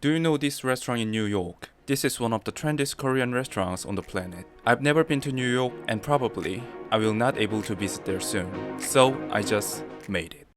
Do you know this restaurant in New York? This is one of the trendiest Korean restaurants on the planet. I've never been to New York and probably I will not able to visit there soon. So I just made it.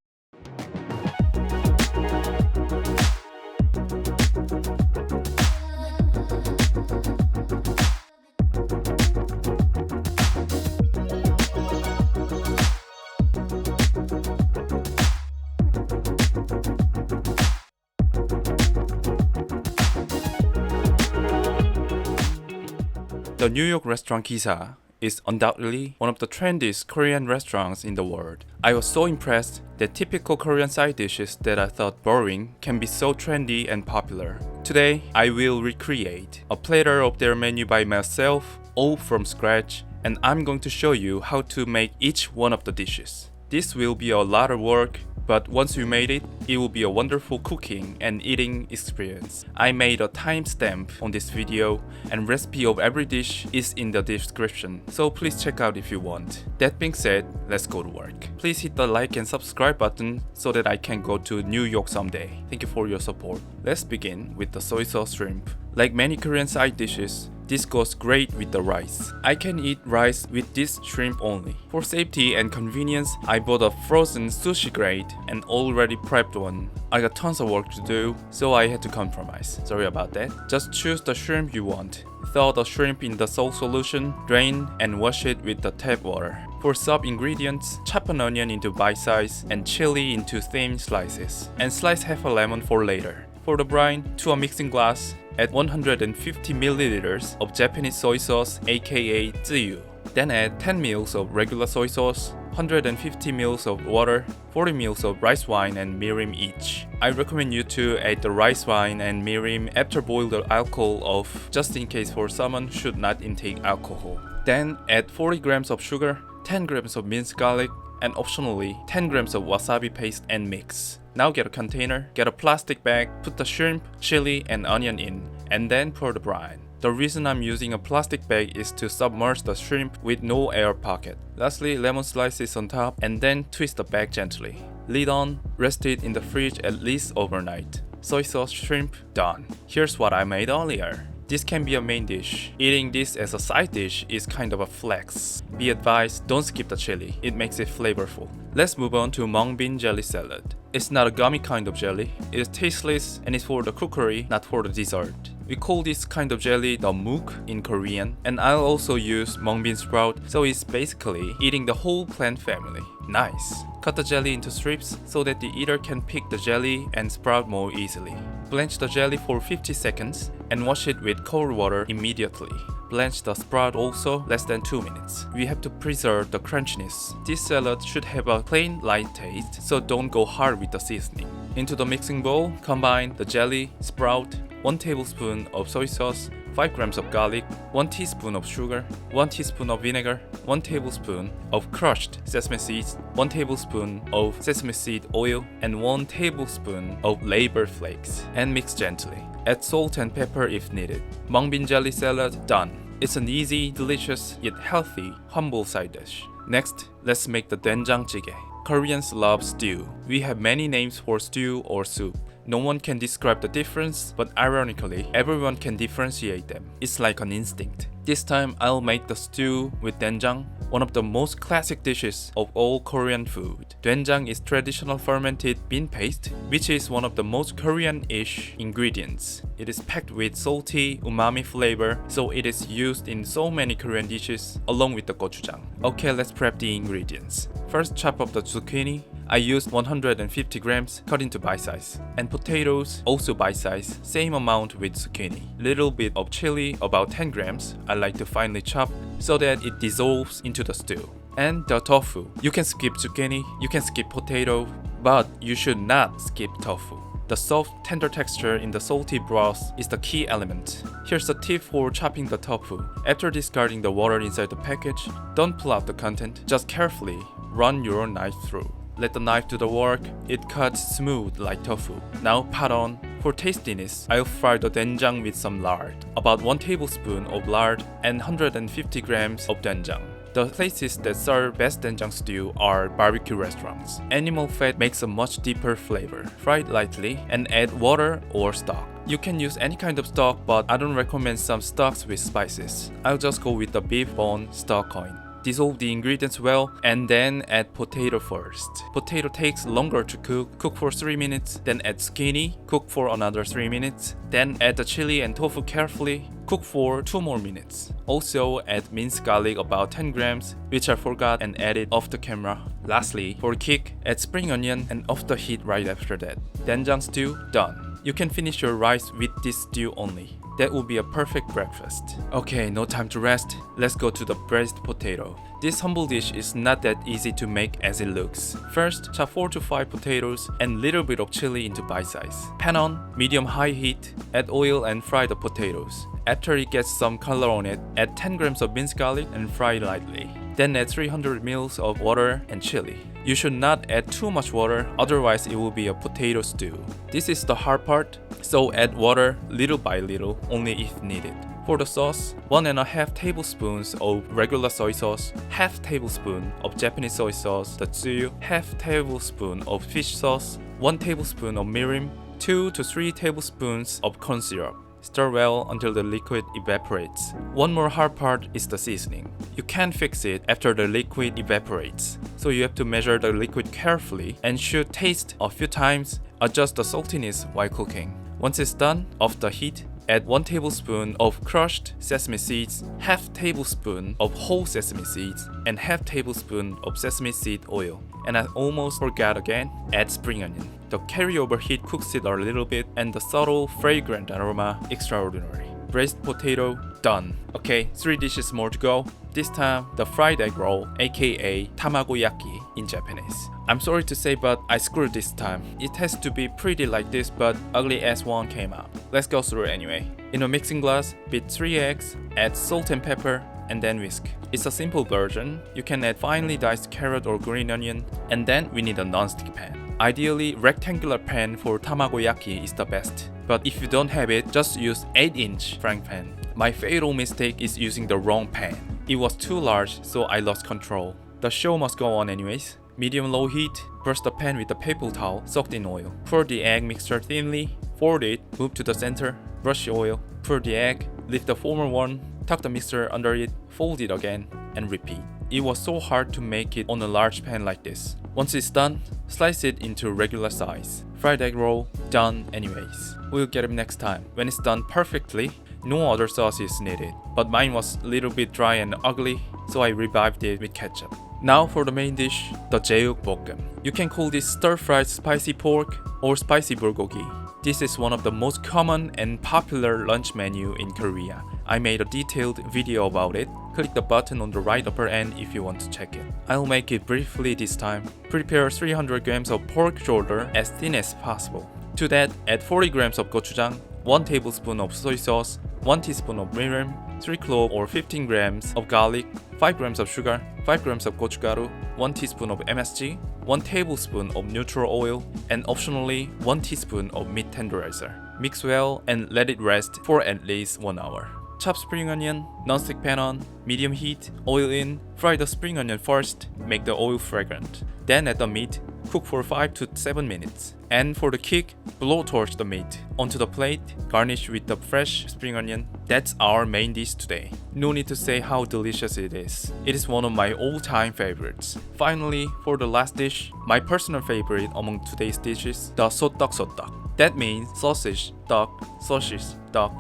The New York restaurant Kisa is undoubtedly one of the trendiest Korean restaurants in the world. I was so impressed that typical Korean side dishes that I thought boring can be so trendy and popular. Today, I will recreate a platter of their menu by myself, all from scratch, and I'm going to show you how to make each one of the dishes. This will be a lot of work, but once you made it, it will be a wonderful cooking and eating experience. I made a timestamp on this video and recipe of every dish is in the description, so please check out if you want. That being said, let's go to work. Please hit the like and subscribe button so that I can go to New York someday. Thank you for your support. Let's begin with the soy sauce shrimp. Like many Korean side dishes, this goes great with the rice. I can eat rice with this shrimp only. For safety and convenience, I bought a frozen sushi grade and already prepped one. I got tons of work to do, so I had to compromise. Sorry about that. Just choose the shrimp you want. Thaw the shrimp in the salt solution, drain, and wash it with the tap water. For sub ingredients, chop an onion into bite size and chili into thin slices, and slice half a lemon for later. For the brine, to a mixing glass, add 150 ml of Japanese soy sauce aka Jeyuk. Then add 10 ml of regular soy sauce, 150 ml of water, 40 ml of rice wine and mirin each. I recommend you to add the rice wine and mirin after boil the alcohol off, just in case for someone should not intake alcohol. Then add 40 grams of sugar, 10 grams of minced garlic, and optionally 10 grams of wasabi paste and mix. Now get a container, get a plastic bag, put the shrimp, chili, and onion in, and then pour the brine. The reason I'm using a plastic bag is to submerge the shrimp with no air pocket. Lastly, lemon slices on top, and then twist the bag gently. Lid on, rest it in the fridge at least overnight. Soy sauce shrimp, done. Here's what I made earlier. This can be a main dish. Eating this as a side dish is kind of a flex. Be advised, don't skip the chili, it makes it flavorful. Let's move on to mung bean jelly salad. It's not a gummy kind of jelly, it is tasteless and is for the cookery, not for the dessert. We call this kind of jelly the Mung in Korean, and I'll also use mung bean sprout, so it's basically eating the whole plant family. Nice! Cut the jelly into strips so that the eater can pick the jelly and sprout more easily. Blanch the jelly for 50 seconds and wash it with cold water immediately. Blanch the sprout also less than 2 minutes. We have to preserve the crunchiness. This salad should have a plain light taste, so don't go hard with the seasoning. Into the mixing bowl, combine the jelly, sprout, 1 tablespoon of soy sauce, 5 grams of garlic, 1 teaspoon of sugar, 1 teaspoon of vinegar, 1 tablespoon of crushed sesame seeds, 1 tablespoon of sesame seed oil, and 1 tablespoon of Laver flakes, and mix gently. Add salt and pepper if needed. Mung bean jelly salad done. It's an easy, delicious, yet healthy, humble side dish. Next, let's make the doenjang jjigae. Koreans love stew. We have many names for stew or soup. No one can describe the difference, but ironically, everyone can differentiate them. It's like an instinct. This time, I'll make the stew with doenjang, one of the most classic dishes of all Korean food. Doenjang is traditional fermented bean paste, which is one of the most Korean-ish ingredients. It is packed with salty, umami flavor, so it is used in so many Korean dishes, along with the gochujang. Okay, let's prep the ingredients. First, chop up the zucchini. I used 150 grams cut into bite size, and potatoes also bite size, same amount with zucchini. Little bit of chili, about 10 grams, I like to finely chop so that it dissolves into the stew. And the tofu. You can skip zucchini, you can skip potato, but you should not skip tofu. The soft, tender texture in the salty broth is the key element. Here's a tip for chopping the tofu. After discarding the water inside the package, don't pull out the content, just carefully run your knife through. Let the knife do the work, it cuts smooth like tofu. Now pot on. For tastiness, I'll fry the doenjang with some lard. About 1 tablespoon of lard and 150 grams of doenjang. The places that serve best doenjang stew are barbecue restaurants. Animal fat makes a much deeper flavor. Fry it lightly and add water or stock. You can use any kind of stock, but I don't recommend some stocks with spices. I'll just go with the beef bone stock coin. Dissolve the ingredients well and then add potato first. Potato takes longer to cook. Cook for 3 minutes, then add zucchini. Cook for another 3 minutes. Then add the chili and tofu carefully. Cook for 2 more minutes. Also add minced garlic about 10 grams, which I forgot and added off the camera. Lastly, for a kick, add spring onion and off the heat right after that. Doenjang stew done. You can finish your rice with this stew only. That would be a perfect breakfast. Okay, no time to rest. Let's go to the braised potato. This humble dish is not that easy to make as it looks. First, chop 4 to 5 potatoes and little bit of chili into bite size. Pan on, medium-high heat, add oil and fry the potatoes. After it gets some color on it, add 10 grams of minced garlic and fry it lightly. Then add 300 ml of water and chili. You should not add too much water, otherwise it will be a potato stew. This is the hard part, so add water little by little, only if needed. For the sauce, 1.5 tablespoons of regular soy sauce, half tablespoon of Japanese soy sauce, the tsuyu, half tablespoon of fish sauce, 1 tablespoon of mirin, 2 to 3 tablespoons of corn syrup. Stir well until the liquid evaporates. One more hard part is the seasoning. You can't fix it after the liquid evaporates, so you have to measure the liquid carefully and should taste a few times, adjust the saltiness while cooking. Once it's done, off the heat, add 1 tablespoon of crushed sesame seeds, half tablespoon of whole sesame seeds, and half tablespoon of sesame seed oil. And I almost forgot again, add spring onion. The carryover heat cooks it a little bit and the subtle fragrant aroma extraordinary. Braised potato done. Okay, 3 dishes more to go. This time, the fried egg roll, aka tamagoyaki in Japanese. I'm sorry to say, but I screwed this time. It has to be pretty like this, but ugly as one came out. Let's go through it anyway. In a mixing glass, beat 3 eggs, add salt and pepper, and then whisk. It's a simple version. You can add finely diced carrot or green onion, and then we need a non-stick pan. Ideally, rectangular pan for tamagoyaki is the best. But if you don't have it, just use 8-inch frying pan. My fatal mistake is using the wrong pan. It was too large, so I lost control. The show must go on anyways. Medium-low heat, brush the pan with a paper towel soaked in oil. Pour the egg mixture thinly, fold it, move to the center, brush the oil, pour the egg, lift the former one, tuck the mixture under it, fold it again, and repeat. It was so hard to make it on a large pan like this. Once it's done, slice it into regular size. Fried egg roll, done anyways. We'll get it next time. When it's done perfectly, no other sauce is needed. But mine was a little bit dry and ugly, so I revived it with ketchup. Now for the main dish, the Jeyuk bokeum. You can call this stir-fried spicy pork or spicy bulgogi. This is one of the most common and popular lunch menu in Korea. I made a detailed video about it. Click the button on the right upper end if you want to check it. I'll make it briefly this time. Prepare 300 grams of pork shoulder as thin as possible. To that, add 40 grams of gochujang, 1 tablespoon of soy sauce, 1 teaspoon of mirin, 3 cloves or 15 grams of garlic, 5 grams of sugar, 5 grams of gochugaru, 1 teaspoon of MSG, 1 tablespoon of neutral oil, and optionally 1 teaspoon of meat tenderizer. Mix well and let it rest for at least 1 hour. Chop spring onion, non-stick pan on, medium heat, oil in, fry the spring onion first, make the oil fragrant. Then add the meat, cook for 5 to 7 minutes. And for the kick, blowtorch the meat. Onto the plate, garnish with the fresh spring onion. That's our main dish today. No need to say how delicious it is. It is one of my all-time favorites. Finally, for the last dish, my personal favorite among today's dishes, the Sau-tteok-sau-tteok. That means sausage, duck,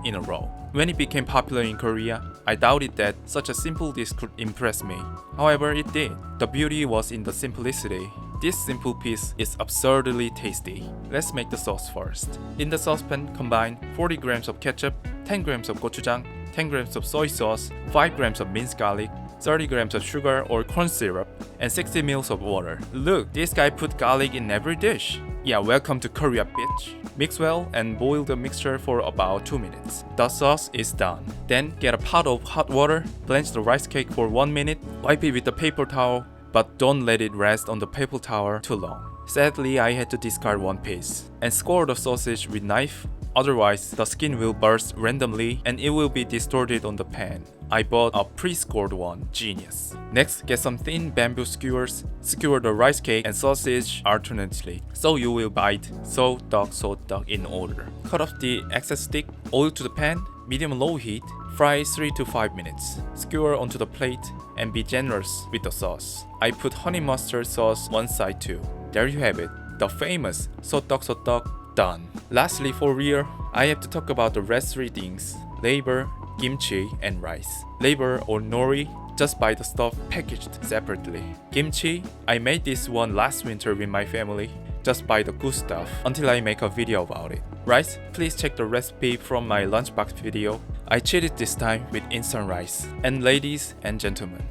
in a row. When it became popular in Korea, I doubted that such a simple dish could impress me. However, it did. The beauty was in the simplicity. This simple piece is absurdly tasty. Let's make the sauce first. In the saucepan, combine 40 grams of ketchup, 10 grams of gochujang, 10 grams of soy sauce, 5 grams of minced garlic, 30 grams of sugar or corn syrup, and 60 ml of water. Look, this guy put garlic in every dish. Yeah, welcome to Korea, bitch. Mix well and boil the mixture for about 2 minutes. The sauce is done. Then get a pot of hot water, blanch the rice cake for 1 minute, wipe it with a paper towel, but don't let it rest on the paper towel too long. Sadly, I had to discard one piece. And score the sausage with knife, otherwise the skin will burst randomly and it will be distorted on the pan. I bought a pre-scored one, genius. Next, get some thin bamboo skewers, skewer the rice cake and sausage alternately, so you will bite Sau-tteok-sau-tteok in order. Cut off the excess stick, oil to the pan, medium-low heat, fry 3 to 5 minutes. Skewer onto the plate and be generous with the sauce. I put honey mustard sauce one side too. There you have it, the famous Sau-tteok-sau-tteok done. Lastly, for real, I have to talk about the rest 3 things: Laver, kimchi, and rice. Laver or nori, just buy the stuff packaged separately. Kimchi, I made this one last winter with my family. Just buy the good stuff until I make a video about it. Rice, please check the recipe from my lunchbox video. I cheated this time with instant rice. And ladies and gentlemen,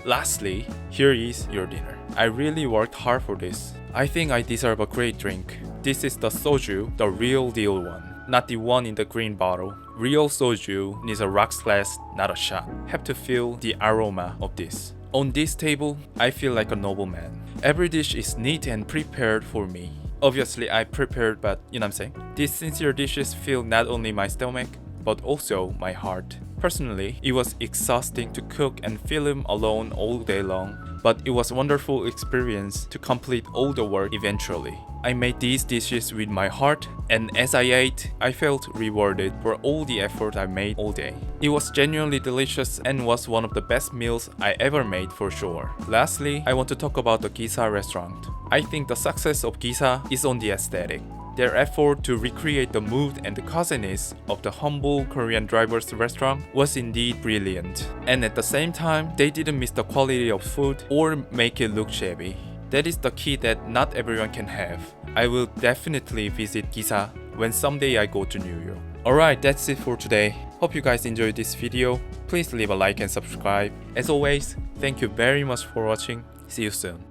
lastly, here is your dinner. I really worked hard for this. I think I deserve a great drink. This is the Soju, the real deal one, not the one in the green bottle. Real Soju needs a rocks glass, not a shot. Have to feel the aroma of this. On this table, I feel like a nobleman. Every dish is neat and prepared for me. Obviously, I prepared, but you know what I'm saying? These sincere dishes fill not only my stomach, but also my heart. Personally, it was exhausting to cook and film alone all day long, but it was a wonderful experience to complete all the work eventually. I made these dishes with my heart, and as I ate, I felt rewarded for all the effort I made all day. It was genuinely delicious and was one of the best meals I ever made for sure. Lastly, I want to talk about the Kisa restaurant. I think the success of Kisa is on the aesthetic. Their effort to recreate the mood and the coziness of the humble Korean driver's restaurant was indeed brilliant. And at the same time, they didn't miss the quality of food or make it look shabby. That is the key that not everyone can have. I will definitely visit Kisa when someday I go to New York. Alright, that's it for today. Hope you guys enjoyed this video. Please leave a like and subscribe. As always, thank you very much for watching. See you soon.